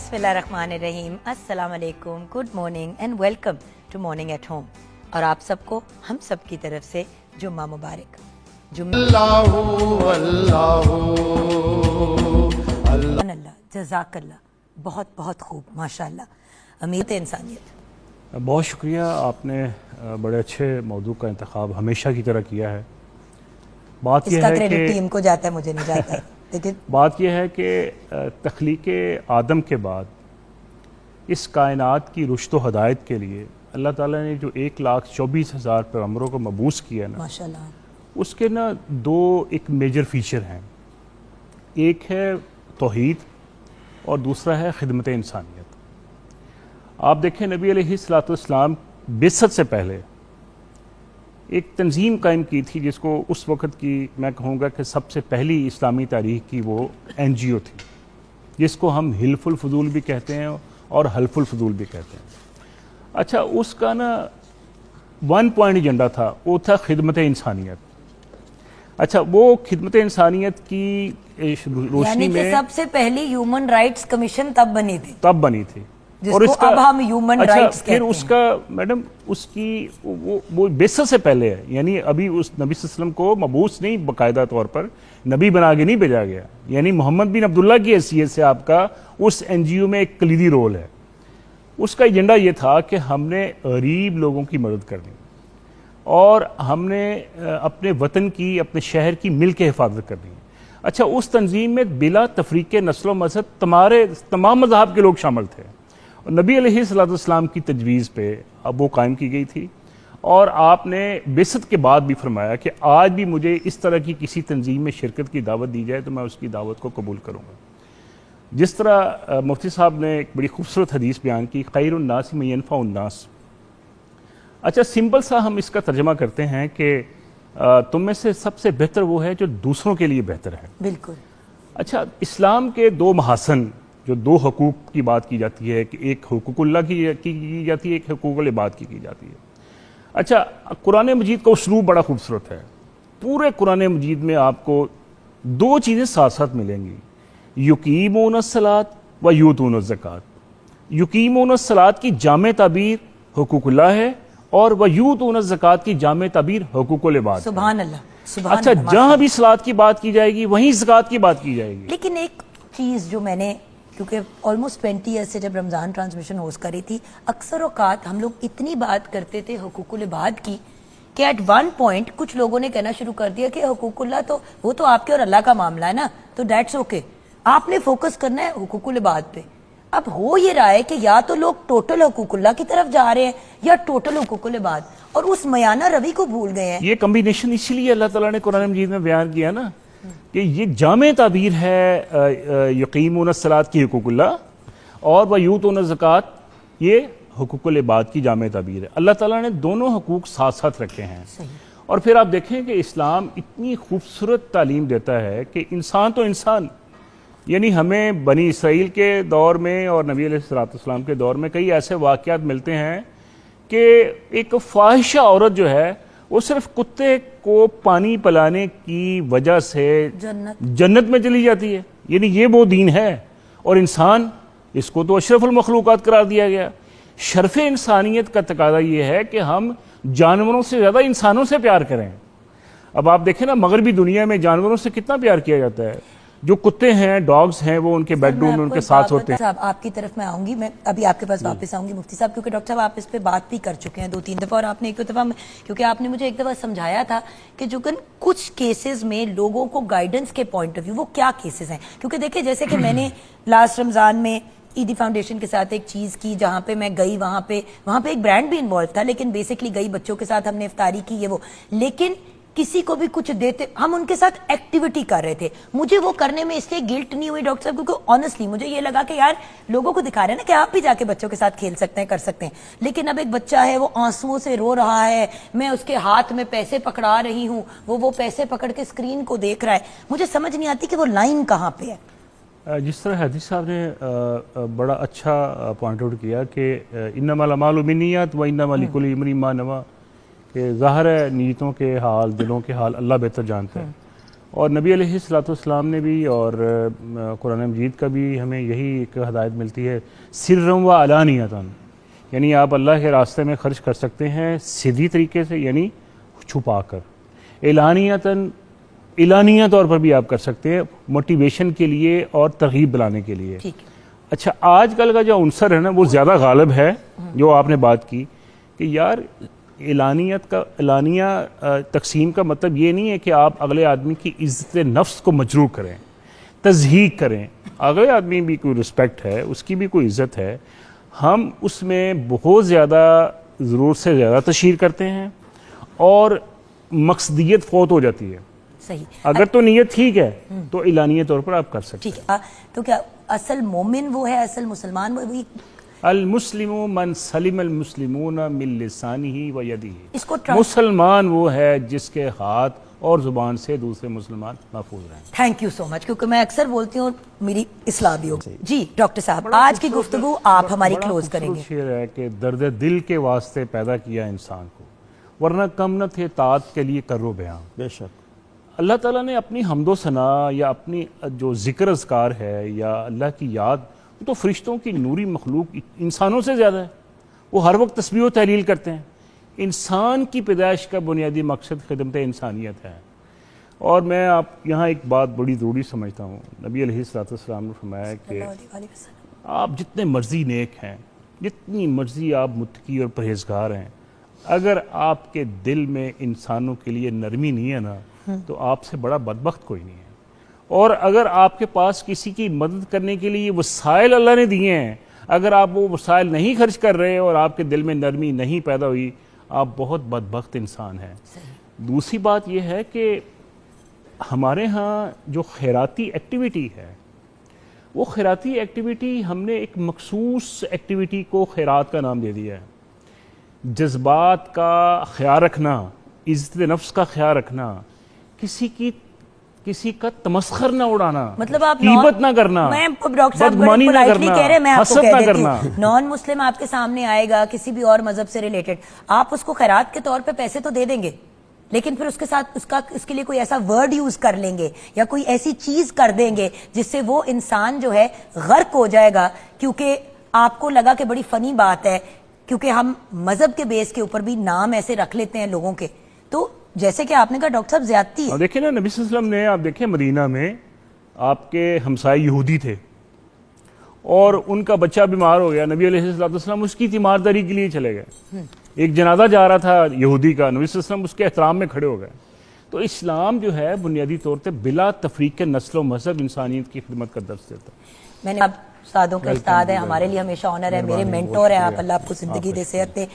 بسم اللہ الرحمن الرحیم، السلام علیکم، good morning and welcome to Morning at Home. اور آپ سب کو ہم سب کی طرف سے جمعہ مبارک. اللہ جزاک اللہ، بہت بہت خوب، ماشاء اللہ. امید انسانیت، بہت شکریہ. آپ نے بڑے اچھے موضوع کا انتخاب ہمیشہ کی طرح کیا ہے. بات اس یہ کا ہے کریڈٹ کہ ٹیم کو جاتا ہے، مجھے نہیں جاتا ہے. لیکن بات یہ ہے کہ تخلیق آدم کے بعد اس کائنات کی رشد و ہدایت کے لیے اللہ تعالیٰ نے جو 1,24,000 پیغمبروں کو مبعوث کیا نا، ماشاء اللہ اس کے نا دو ایک میجر فیچر ہیں. ایک ہے توحید اور دوسرا ہے خدمت انسانیت. آپ دیکھیں نبی علیہ الصلوۃ والسلام بعثت سے پہلے ایک تنظیم قائم کی تھی جس کو اس وقت کی میں کہوں گا کہ سب سے پہلی اسلامی تاریخ کی وہ NGO تھی، جس کو ہم حلف الفضول بھی کہتے ہیں اور حلف الفضول بھی کہتے ہیں. اچھا، اس کا نا 1 پوائنٹ ایجنڈا تھا، وہ تھا خدمت انسانیت. اچھا، وہ خدمت انسانیت کی روشنی یعنی کہ میں سب سے پہلی ہیومن رائٹس کمیشن تب بنی تھی جس اور کو اب ہم ہیومن رائٹس کہتے پھر ہیں. اس کا میڈم اس کی وہ بعثت سے پہلے ہے، یعنی ابھی اس نبی صلی اللہ علیہ وسلم کو مبعوث نہیں، باقاعدہ طور پر نبی بنا کے نہیں بھیجا گیا. یعنی محمد بن عبداللہ کی حیثیت سے آپ کا اس NGO میں ایک کلیدی رول ہے. اس کا ایجنڈا یہ تھا کہ ہم نے غریب لوگوں کی مدد کرنی اور ہم نے اپنے وطن کی، اپنے شہر کی مل کے حفاظت کرنی. اچھا، اس تنظیم میں بلا تفریق نسل و مذہب تمام مذہب کے لوگ شامل تھے. نبی علیہ الصلوۃ والسلام کی تجویز پہ اب وہ قائم کی گئی تھی. اور آپ نے بعثت کے بعد بھی فرمایا کہ آج بھی مجھے اس طرح کی کسی تنظیم میں شرکت کی دعوت دی جائے تو میں اس کی دعوت کو قبول کروں گا. جس طرح مفتی صاحب نے ایک بڑی خوبصورت حدیث بیان کی، خیر الناس من ینفع الناس. اچھا، سمپل سا ہم اس کا ترجمہ کرتے ہیں کہ تم میں سے سب سے بہتر وہ ہے جو دوسروں کے لیے بہتر ہے. بالکل. اچھا، اسلام کے دو محاسن، جو دو حقوق کی بات کی جاتی ہے، کہ ایک حقوق اللہ کی جاتی ہے، ایک حقوق العباد کی جاتی ہے. اچھا، قرآن مجید کا اسلوب بڑا خوبصورت ہے. پورے قرآن مجید میں آپ کو دو چیزیں ساتھ ساتھ ملیں گی، یقیمون الصلاۃ و یؤتون الزکوٰۃ. یقیمون الصلاۃ کی جامع تعبیر حقوق اللہ ہے اور ویؤتون الزکوٰۃ کی جامع تعبیر حقوق العباد. سبحان اللہ، سبحان اچھا، اللہ. جہاں بھی صلاۃ کی بات کی جائے گی وہیں زکوٰۃ کی بات کی جائے گی. لیکن ایک چیز جو میں نے، کیونکہ آلموسٹ 20 ایئر سے جب رمضان ٹرانسمیشن ہوسٹ کری تھی، اکثر اوقات ہم لوگ اتنی بات کرتے تھے حقوق العباد کی کہ ایٹ ون پوائنٹ کچھ لوگوں نے کہنا شروع کر دیا کہ حقوق اللہ تو وہ تو آپ کے اور اللہ کا معاملہ ہے نا، تو دیٹس اوکے، آپ نے فوکس کرنا ہے حقوق العباد پہ. اب ہو یہ رہا ہے کہ یا تو لوگ ٹوٹل حقوق اللہ کی طرف جا رہے ہیں یا ٹوٹل حقوق العباد، اور اس میانہ روی کو بھول گئے ہیں. یہ کمبینیشن اسی لیے اللہ تعالیٰ نے قرآن مجید میں بیان کیا نا کہ یہ جامع تعبیر ہے یقیمون الصلاۃ کی حقوق اللہ اور ویؤتون الزکوٰۃ یہ حقوق العباد کی جامع تعبیر ہے. اللہ تعالیٰ نے دونوں حقوق ساتھ ساتھ رکھے ہیں. اور پھر آپ دیکھیں کہ اسلام اتنی خوبصورت تعلیم دیتا ہے کہ انسان تو انسان، یعنی ہمیں بنی اسرائیل کے دور میں اور نبی علیہ الصلوۃ والسلام کے دور میں کئی ایسے واقعات ملتے ہیں کہ ایک فاحشہ عورت جو ہے وہ صرف کتے کو پانی پلانے کی وجہ سے جنت میں چلی جاتی ہے. یعنی یہ وہ دین ہے. اور انسان، اس کو تو اشرف المخلوقات قرار دیا گیا. شرف انسانیت کا تقاضا یہ ہے کہ ہم جانوروں سے زیادہ انسانوں سے پیار کریں. اب آپ دیکھیں نا، مغربی دنیا میں جانوروں سے کتنا پیار کیا جاتا ہے. جو کتے ہیں، ڈاگز ہیں، وہ ان کے بیڈ روم میں ان کے ساتھ ہوتے ہیں. آپ کی طرف میں آؤں گی، میں ابھی آپ کے پاس واپس آؤں گی مفتی صاحب، کیونکہ ڈاکٹر صاحب آپ اس پہ بات بھی کر چکے ہیں 2-3 دفعہ، اور آپ نے ایک دفعہ، کیونکہ آپ نے مجھے ایک دفعہ سمجھایا تھا کہ جو کچھ کیسز میں لوگوں کو گائیڈنس کے پوائنٹ آف ویو وہ کیا کیسز ہیں. کیونکہ دیکھیں، جیسے کہ میں نے لاسٹ رمضان میں ایدی فاؤنڈیشن کے ساتھ ایک چیز کی جہاں پہ میں گئی، وہاں پہ ایک برانڈ بھی انوالو تھا، لیکن بیسکلی گئی بچوں کے ساتھ، ہم نے افطاری کی، یہ وہ، لیکن کسی کو بھی کچھ دیتے، ہم ان کے ساتھ ایکٹیویٹی کر رہے تھے. مجھے وہ کرنے میں اس لیے گلٹ نہیں ہوئی ڈاکٹر صاحب، کیونکہ آنیسٹلی مجھے یہ لگا کہ یار لوگوں کو دکھا رہے ہیں نا کہ آپ بھی جا کے بچوں کے ساتھ کھیل سکتے ہیں، کر سکتے ہیں. لیکن اب ایک بچہ ہے، وہ آنسوؤں سے رو رہا ہے، میں اس کے ہاتھ میں پیسے پکڑا رہی ہوں، وہ پیسے پکڑ کے اسکرین کو دیکھ رہا ہے. مجھے سمجھ نہیں آتی کہ وہ لائن کہاں پہ ہے. جس طرح حدیث صاحب نے بڑا اچھا پوائنٹ آؤٹ کیا کہ انما الاعمال بالنیات و انما لکل امرئ ما نوی، کہ ظاہر ہے نیتوں کے حال، دلوں کے حال اللہ بہتر جانتا ہے. اور نبی علیہ الصلوۃ والسلام نے بھی اور قرآن مجید کا بھی ہمیں یہی ایک ہدایت ملتی ہے سرًا و علانیۃً، یعنی آپ اللہ کے راستے میں خرچ کر سکتے ہیں سیدھی طریقے سے یعنی چھپا کر، اعلانیۃً اعلانیہ طور پر بھی آپ کر سکتے ہیں موٹیویشن کے لیے اور ترغیب بلانے کے لیے۔ ٹھیک ہے، اچھا آج کل کا جو عنصر ہے نا وہ زیادہ غالب ہے، جو آپ نے بات کی کہ یار اعلانیہ تقسیم کا مطلب یہ نہیں ہے کہ آپ اگلے آدمی کی عزت نفس کو مجروح کریں، تضحیق کریں، اگلے آدمی بھی کوئی رسپیکٹ ہے، اس کی بھی کوئی عزت ہے، ہم اس میں بہت زیادہ ضرورت سے زیادہ تشہیر کرتے ہیں اور مقصدیت فوت ہو جاتی ہے۔ صحیح، اگر تو نیت ٹھیک ہے تو اعلانیہ طور پر آپ کر سکتے ہیں۔ ٹھیک ہے، تو کیا اصل مومن وہ ہے، اصل مسلمان وہی؟ المسلم من سلم المسلمون من لسانہ و یدہ، اس کو مسلمان وہ ہے جس کے ہاتھ اور زبان سے دوسرے مسلمان محفوظ رہیں۔ تھینک یو سو مچ، کیونکہ میں اکثر بولتی ہوں میری اصلاح بھی ہوگی۔ جی ڈاکٹر صاحب، آج کی گفتگو آپ ہماری کلوز کریں گے۔ شعر ہے کہ درد دل کے واسطے پیدا کیا انسان کو، ورنہ کم نہ تھے طاعت کے لیے کرو بیان۔ بے شک اللہ تعالیٰ نے اپنی حمد و ثناء یا اپنی جو ذکر اذکار ہے یا اللہ کی یاد، وہ تو فرشتوں کی نوری مخلوق انسانوں سے زیادہ ہے، وہ ہر وقت تسبیح و تحلیل کرتے ہیں۔ انسان کی پیدائش کا بنیادی مقصد خدمت انسانیت ہے۔ اور میں آپ یہاں ایک بات بڑی ضروری سمجھتا ہوں، نبی علیہ الصلوۃ والسلام نے فرمایا کہ آپ جتنے مرضی نیک ہیں، جتنی مرضی آپ متقی اور پرہیزگار ہیں، اگر آپ کے دل میں انسانوں کے لیے نرمی نہیں ہے نا تو آپ سے بڑا بدبخت کوئی نہیں ہے۔ اور اگر آپ کے پاس کسی کی مدد کرنے کے لیے وسائل اللہ نے دیے ہیں، اگر آپ وہ وسائل نہیں خرچ کر رہے اور آپ کے دل میں نرمی نہیں پیدا ہوئی، آپ بہت بدبخت انسان ہیں۔ دوسری بات یہ ہے کہ ہمارے ہاں جو خیراتی ایکٹیویٹی ہے، وہ خیراتی ایکٹیویٹی ہم نے ایک مخصوص ایکٹیویٹی کو خیرات کا نام دے دیا ہے۔ جذبات کا خیال رکھنا، عزت نفس کا خیال رکھنا، کسی کا تمسخر نہ اڑانا، مطلب آپ غیبت نہ کرنا، میں ڈاکٹر صاحب بدگمانی نہ politely کرنا، کہہ رہے ہیں، میں آپ کو حسد کہہ نہ دیتی کرنا۔ ہوں، نان مسلم آپ کے سامنے آئے گا کسی بھی اور مذہب سے ریلیٹڈ، آپ اس کو خیرات کے طور پہ پیسے تو دے دیں گے، لیکن پھر اس کے ساتھ اس کے لیے کوئی ایسا ورڈ یوز کر لیں گے یا کوئی ایسی چیز کر دیں گے جس سے وہ انسان جو ہے غرق ہو جائے گا، کیونکہ آپ کو لگا کہ بڑی فنی بات ہے، کیونکہ ہم مذہب کے بیس کے اوپر بھی نام ایسے رکھ لیتے ہیں لوگوں کے، تو جیسے کہ آپ نے کہا ڈاکٹر صاحب زیادتی ہے۔ اور دیکھیں نا نبی صلی اللہ علیہ وسلم نے، آپ دیکھیں مدینہ میں آپ کے ہمسائے یہودی تھے اور ان کا بچہ بیمار ہو گیا، نبی علیہ الصلوۃ والسلام اس کی تیمارداری کے لیے چلے گئے۔ ایک جنازہ جا رہا تھا یہودی کا، نبی صلی اللہ علیہ وسلم اس کے احترام میں کھڑے ہو گئے۔ تو اسلام جو ہے بنیادی طور پہ بلا تفریق نسل و مذہب انسانیت کی خدمت کا درس دیتا ہے۔ میں نے آپ استادوں کے استاد ہیں، ہمارے لیے ہمیشہ آنر ہے، میرے مینٹور ہیں آپ، اللہ آپ کو زندگی دے، صحت دے۔